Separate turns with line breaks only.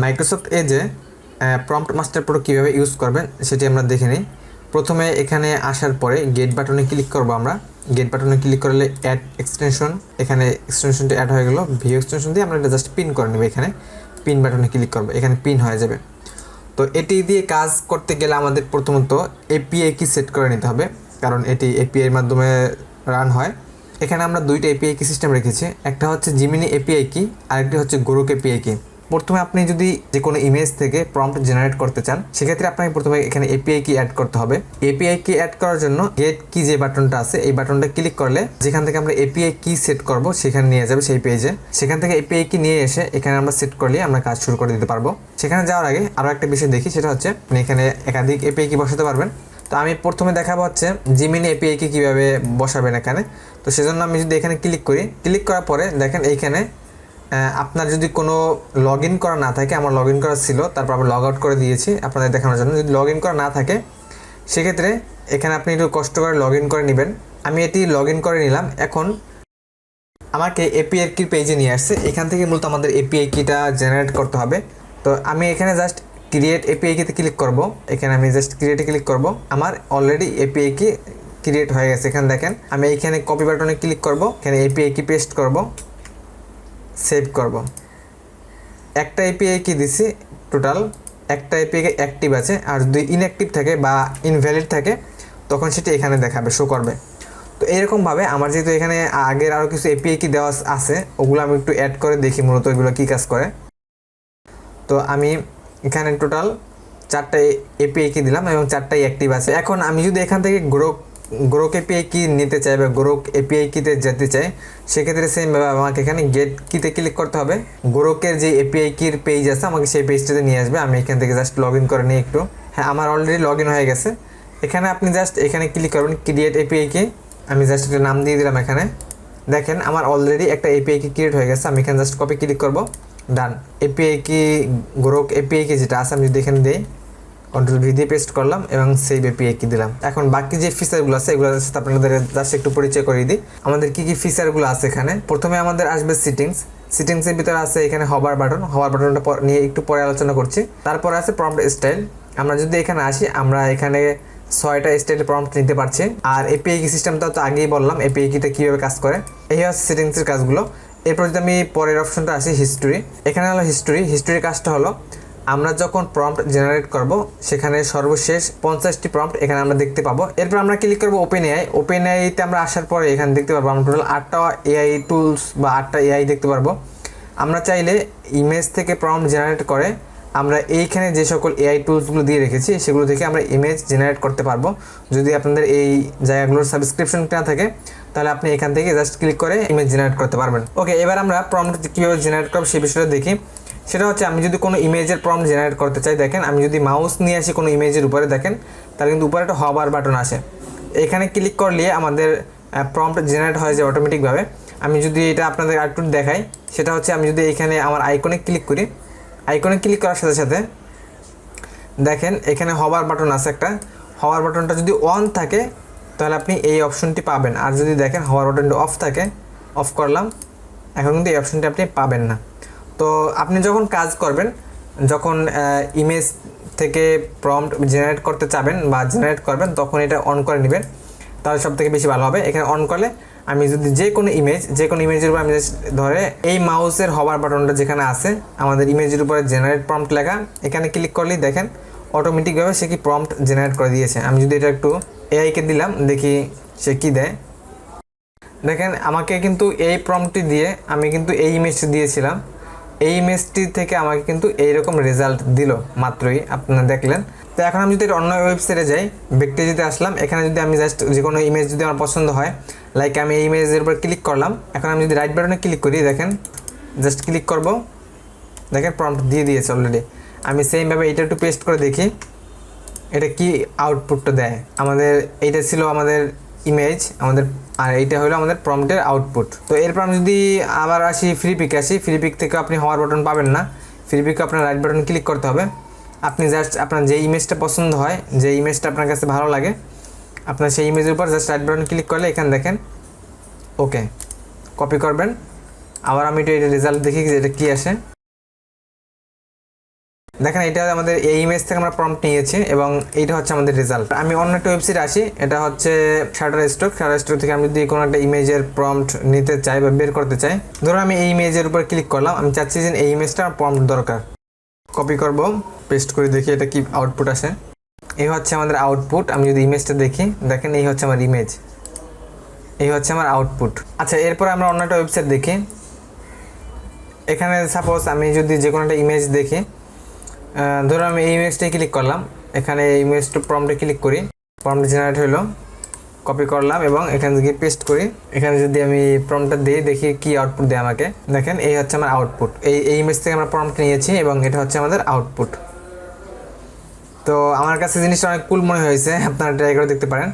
Microsoft এজে prompt master pro কীভাবে use করবেন সেটি আমরা দেখে নিই। প্রথমে এখানে আসার পরে গেট বাটনে ক্লিক করব। আমরা গেট বাটনে ক্লিক করলে অ্যাড এক্সটেনশন, এখানে এক্সটেনশনটি অ্যাড হয়ে গেল। ভিউ এক্সটেনশন দিয়ে আমরা এটা জাস্ট পিন করে নেব। এখানে পিন বাটনে ক্লিক করব, এখানে পিন হয়ে যাবে। তো এটি দিয়ে কাজ করতে গেলে আমাদের প্রথমত এপিআই কি সেট করে নিতে হবে, কারণ এটি এপিআইয়ের মাধ্যমে রান হয়। এখানে আমরা দুইটা এপিআই কি সিস্টেম রেখেছি, একটা হচ্ছে জিমিনি এপিআই কি, আরেকটি হচ্ছে গোরক এপিআই কি। প্রথমে আপনি যদি যে কোনো ইমেজ থেকে প্রম্পট জেনারেট করতে চান, সেক্ষেত্রে আপনাকে প্রথমে এখানে এপিআই কি অ্যাড করতে হবে। এপিআই কি অ্যাড করার জন্য গেট কি যে বাটনটা আছে, এই বাটনটা ক্লিক করলে যেখান থেকে আমরা এপিআই কি সেট করব সেখানে নিয়ে যাবে সেই পেজে। সেখান থেকে এপিআই কি নিয়ে এসে এখানে আমরা সেট করলে আমরা কাজ শুরু করে দিতে পারবো। সেখানে যাওয়ার আগে আরও একটা বিষয় দেখি, সেটা হচ্ছে আপনি এখানে একাধিক এপিআই কি বসাতে পারবেন। তো আমি প্রথমে দেখাবো হচ্ছে জিমিনি এপিআই কি কীভাবে বসাবেন এখানে। তো সেজন্য আমি যদি এখানে ক্লিক করি, ক্লিক করার পরে দেখেন এইখানে আপনার যদি কোনো লগ ইন করা না থাকে, আমার লগ ইন করা ছিল, তারপর আমি লগ আউট করে দিয়েছি আপনাদের দেখানোর জন্য। যদি লগ ইন করা না থাকে সেক্ষেত্রে এখানে আপনি একটু কষ্ট করে লগ ইন করে নেবেন। আমি এটি লগ ইন করে নিলাম। এখন আমাকে এপিআই কির পেজে নিয়ে আসছে, এখান থেকে মূলত আমাদের এপিআই কিটা জেনারেট করতে হবে। তো আমি এখানে জাস্ট ক্রিয়েট এপিআই কিতে ক্লিক করব। এখানে আমি জাস্ট ক্রিয়েটে ক্লিক করব। আমার অলরেডি এপিআই কি ক্রিয়েট হয়ে গেছে। এখানে দেখেন আমি এইখানে কপি বাটনে ক্লিক করব, এখানে এপিআই কি পেস্ট করব, সেভ করব। একটা এপিআই কি দিছি, টোটাল একটা এপিআই কি অ্যাক্টিভ আছে, আর যদি ইনঅ্যাক্টিভ থাকে বা ইনভ্যালিড থাকে তখন সেটি এখানে দেখাবে, শো করবে। তো এইরকমভাবে আমার যেহেতু এখানে আগের আরও কিছু এপিআই কি দেওয়া আছে, ওগুলো আমি একটু অ্যাড করে দেখি মূলত এগুলো কী কাজ করে। তো আমি এখানে টোটাল 4টা এপিআই কি দিলাম এবং 4টাই অ্যাক্টিভ আছে। এখন আমি যদি এখান থেকে গ্রোক এপিআই কি নিতে চাই বা গ্রোক এপিআই কিতে যেতে চাই, সেক্ষেত্রে সেমভাবে আমাকে এখানে গেট কিতে ক্লিক করতে হবে। গ্রোকের যে এপিআই কির পেজ আছে আমাকে সেই পেজটাতে নিয়ে আসবে। আমি এখান থেকে জাস্ট লগ ইন করে নিই একটু। হ্যাঁ, আমার অলরেডি লগ ইন হয়ে গেছে। এখানে আপনি জাস্ট এখানে ক্লিক করবেন ক্রিয়েট এপিআই কি। আমি জাস্ট একটা নাম দিয়ে দিলাম। এখানে দেখেন আমার অলরেডি একটা এপিআই কি ক্রিয়েট হয়ে গেছে। আমি এখানে জাস্ট কপি ক্লিক করব, ডান। এপিআই কি গ্রোক এপিআই কি যেটা আছে আমি যদি এখানে দিই, কন্ট্রোল ভি দিয়ে পেস্ট করলাম এবং সেভ এপিআই কি দিলাম। এখন বাকি যে ফিচারগুলো আছে এগুলোর সাথে আপনাদের জাস্ট একটু পরিচয় করিয়ে দিই। আমাদের কী কী ফিচারগুলো আছে এখানে। প্রথমে আমাদের আসবে সিটিংসের ভিতরে আছে এখানে হবার বাটনটা নিয়ে একটু পরে আলোচনা করছি। তারপর আছে প্রম্পট স্টাইল। আমরা যদি এখানে আসি, আমরা এখানে 6টা স্টাইলে প্রম্পট নিতে পারছি। আর এপিআই কি সিস্টেমটা তো আগেই বললাম এপিআই কিটা কীভাবে কাজ করে। এই হচ্ছে সেটিংসের কাজগুলো। এরপর যদি আমি পরের অপশনটা আসি হিস্টোরি, এখানে হলো হিস্টোরির কাজটা হলো আমরা যখন প্রম্পট জেনারেট করব সেখানে সর্বশেষ 50টি প্রম্পট এখানে আমরা দেখতে পাবো। এরপর আমরা ক্লিক করবো ওপেন এআইতে আমরা আসার পরে এখানে দেখতে পারবো আমরা টোটাল 8টা এআই টুলস বা 8টা এআই দেখতে পারবো। আমরা চাইলে ইমেজ থেকে প্রম্পট জেনারেট করে আমরা এইখানে যে সকল এআই টুলসগুলো দিয়ে রেখেছি সেগুলো থেকে আমরা ইমেজ জেনারেট করতে পারবো। যদি আপনাদের এই জায়গাগুলোর সাবস্ক্রিপশন না থাকে তাহলে আপনি এখান থেকে জাস্ট ক্লিক করে ইমেজ জেনারেট করতে পারবেন। ওকে, এবার আমরা প্রম্পট কীভাবে জেনারেট করবো সেই বিষয়টা দেখি। সেটা হচ্ছে আমি যদি কোনো ইমেজের প্রম্পট জেনারেট করতে চাই, দেখেন আমি যদি মাউস নিয়ে আসি কোনো ইমেজের উপরে, দেখেন তাহলে কিন্তু উপরে একটা হবার বাটন আসে। এখানে ক্লিক করলে আমাদের প্রম্পট জেনারেট হয়ে যায় অটোমেটিকভাবে। আমি যদি এটা আপনাদের আরেকটু দেখাই, সেটা হচ্ছে আমি যদি এখানে আমার আইকনে ক্লিক করি, আইকনে ক্লিক করার সাথে সাথে দেখেন এখানে হবার বাটন আছে একটা। হবার বাটনটা যদি অন থাকে তাহলে আপনি এই অপশনটি পাবেন, আর যদি দেখেন হবার বাটনটা অফ থাকে, অফ করলাম, এখন কিন্তু এই অপশনটি আপনি পাবেন না। তো আপনি যখন কাজ করবেন, যখন ইমেজ থেকে প্রম্পট জেনারেট করতে চাবেন বা জেনারেট করবেন, তখন এটা অন করে নেবেন, তাহলে সব থেকে বেশি ভালো হবে। এখানে অন করলে আমি যদি যে কোনো ইমেজের উপর আমি ধরে এই মাউসের হবার বাটনটা যেখানে আছে আমাদের ইমেজের উপরে জেনারেট প্রম্পট লেখা, এখানে ক্লিক করলেই দেখেন অটোমেটিকভাবে সে কি প্রম্পট জেনারেট করে দিয়েছে। আমি যদি এটা একটু এআইকে দিলাম, দেখি সে কি দেয়। দেখেন আমাকে কিন্তু এই প্রম্পটটি দিয়ে আমি কিন্তু এই ইমেজটি দিয়েছিলাম, এই ইমেজটি থেকে আমাকে কিন্তু এইরকম রেজাল্ট দিল মাত্রই, আপনারা দেখলেন। তো এখন আমি যদি অন্য ওয়েবসাইটে যাই, ব্যক্তিজিতে আসলাম, এখানে যদি আমি জাস্ট যে কোনো ইমেজ যদি আমার পছন্দ হয়, লাইক আমি এই ইমেজের উপর ক্লিক করলাম, এখন আমি যদি রাইট বাটনে ক্লিক করি, দেখেন জাস্ট ক্লিক করব, দেখেন প্রম্পট দিয়ে দিয়েছে অলরেডি। আমি সেমভাবে এটা একটু পেস্ট করে দেখি এটা কি আউটপুটটা দেয়। আমাদের এইটা ছিল আমাদের ইমেজ আমাদের, আর এইটা হলো আমাদের প্রম্পটের আউটপুট। তো এরপর আমি যদি আবার আসি ফ্রি পিক থেকে আপনি হওয়ার বাটন পাবেন না। ফ্রি পিকে আপনার রাইট বাটন ক্লিক করতে হবে। আপনি জাস্ট আপনার যে ইমেজটা পছন্দ হয়, যে ইমেজটা আপনার কাছে ভালো লাগে, আপনার সেই ইমেজের উপর জাস্ট রাইট বাটন ক্লিক করলে এখানে দেখেন ওকে কপি করবেন। আবার আমি এটা রেজাল্ট দেখি যে এটা কী আসে। দেখেন এটা আমাদের এই ইমেজ থেকে আমরা প্রম্পট নিয়েছি এবং এইটা হচ্ছে আমাদের রেজাল্ট। আমি অন্য একটা ওয়েবসাইটে আসি, এটা হচ্ছে শাটারস্টক থেকে আমি যদি কোনো একটা ইমেজের প্রম্পট নিতে চাই বা বের করতে চাই, ধরো আমি এই ইমেজের উপর ক্লিক করলাম, আমি চাচ্ছি যে এই ইমেজটা প্রম্পট দরকার, কপি করব, পেস্ট করে দেখি এটা কি আউটপুট আসে। এই হচ্ছে আমাদের আউটপুট। আমি যদি ইমেজটা দেখি, দেখেন এই হচ্ছে আমার ইমেজ, এই হচ্ছে আমার আউটপুট। আচ্ছা, এরপর আমরা অন্য একটা ওয়েবসাইট দেখি। এখানে সাপোজ আমি যদি যে কোনো একটা ইমেজ দেখি, ধরো আমি এই ইমেজটাই ক্লিক করলাম, এখানে এই ইমেজটা প্রম্পটে ক্লিক করি, প্রম্পট জেনারেট হলো, কপি করলাম এবং এখান থেকে পেস্ট করি। এখানে যদি আমি প্রম্পটটা দিই, দেখি কি আউটপুট দেয় আমাকে। দেখেন এই হচ্ছে আমার আউটপুট। এই ইমেজ থেকে আমরা প্রম্পট নিয়েছি এবং এটা হচ্ছে আমাদের আউটপুট। তো আমার কাছে জিনিসটা অনেক কুল মনে হয়েছে, আপনারা ট্রাই করে দেখতে পারেন।